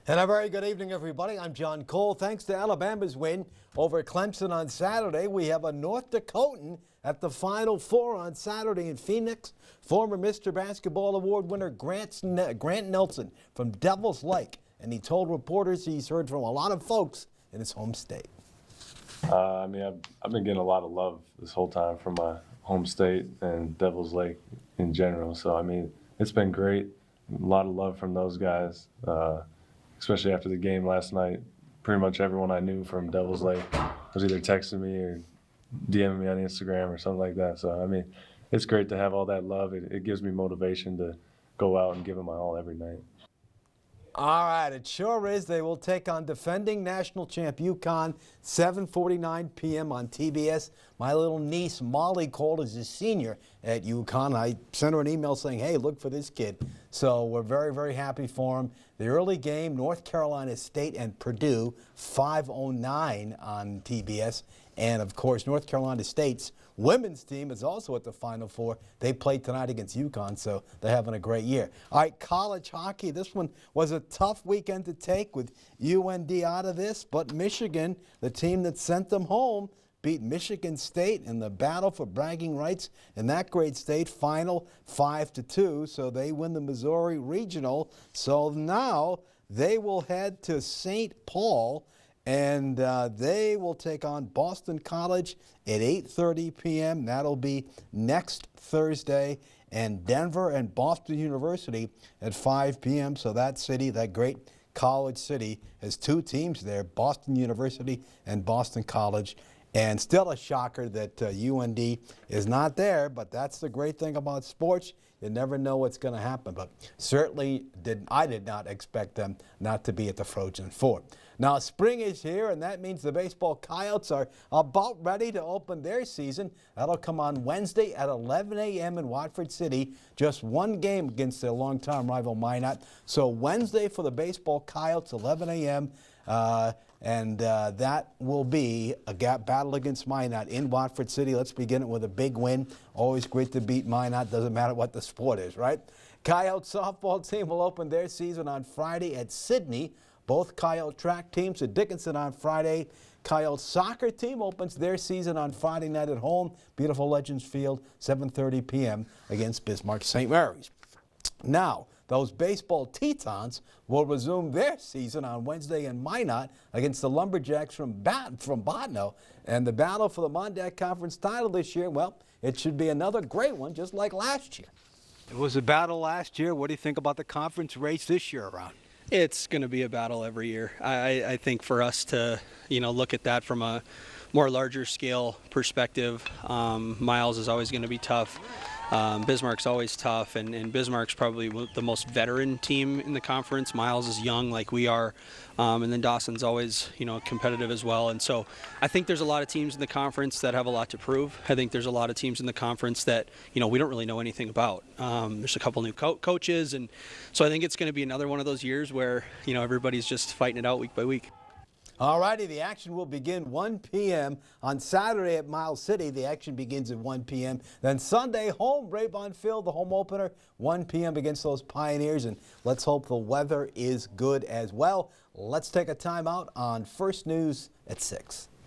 And a very good evening, everybody. I'm John Cole. Thanks to Alabama's win over Clemson on Saturday, we have a North Dakotan at the Final Four on Saturday in Phoenix. Former Mr. Basketball Award winner Grant Nelson from Devil's Lake. And he told reporters he's heard from a lot of folks in his home state. I've been getting a lot of love this whole time from my home state and Devil's Lake in general. So, it's been great. A lot of love from those guys. Especially after the game last night, pretty much everyone I knew from Devil's Lake was either texting me or DMing me on Instagram or something like that. So, it's great to have all that love. It gives me motivation to go out and give it my all every night. All right, it sure is. They will take on defending national champ UConn, 7:49 p.m. on TBS. My little niece, Molly, called as a senior at UConn. I sent her an email saying, hey, look for this kid. So we're very, very happy for him. The early game, North Carolina State and Purdue, 5:09 on TBS. And, of course, North Carolina State's women's team is also at the Final Four. They played tonight against UConn, so they're having a great year. All right, college hockey. This one was a tough weekend to take with UND out of this, but Michigan, the team that sent them home, beat Michigan State in the battle for bragging rights in that great state final 5-2. So they win the Missouri Regional. So now they will head to St. Paul, and they will take on Boston College at 8:30 p.m. That'll be next Thursday. And Denver and Boston University at 5 p.m. So that city, that great college city, has two teams there, Boston University and Boston College. And still a shocker that UND is not there, but that's the great thing about sports. You never know what's going to happen, but certainly I did not expect them not to be at the Frozen Four. Now, spring is here, and that means the baseball Coyotes are about ready to open their season. That'll come on Wednesday at 11 a.m. in Watford City. Just one game against their longtime rival Minot. So Wednesday for the baseball Coyotes, 11 a.m., and that will be a battle against Minot in Watford City. Let's begin it with a big win. Always great to beat Minot. Doesn't matter what the sport is, right? Coyote softball team will open their season on Friday at Sydney. Both Coyote track teams at Dickinson on Friday. Coyote soccer team opens their season on Friday night at home. Beautiful Legends Field, 7:30 p.m. against Bismarck St. Mary's. Now, those baseball Tetons will resume their season on Wednesday in Minot against the Lumberjacks from Botno. And the battle for the Mondac Conference title this year, well, it should be another great one, just like last year. It was a battle last year. What do you think about the conference race this year around? It's going to be a battle every year. I think for us to, look at that from a more larger scale perspective, Miles is always going to be tough. Bismarck's always tough, and Bismarck's probably the most veteran team in the conference. Miles is young like we are, and then Dawson's always, competitive as well. And so I think there's a lot of teams in the conference that have a lot to prove. I think there's a lot of teams in the conference that, we don't really know anything about. There's a couple new coaches, and so I think it's going to be another one of those years where, everybody's just fighting it out week by week. All righty, the action will begin 1 p.m. on Saturday at Miles City. The action begins at 1 p.m. Then Sunday, home, Braybon Field, the home opener, 1 p.m. against those Pioneers. And let's hope the weather is good as well. Let's take a timeout on First News at 6.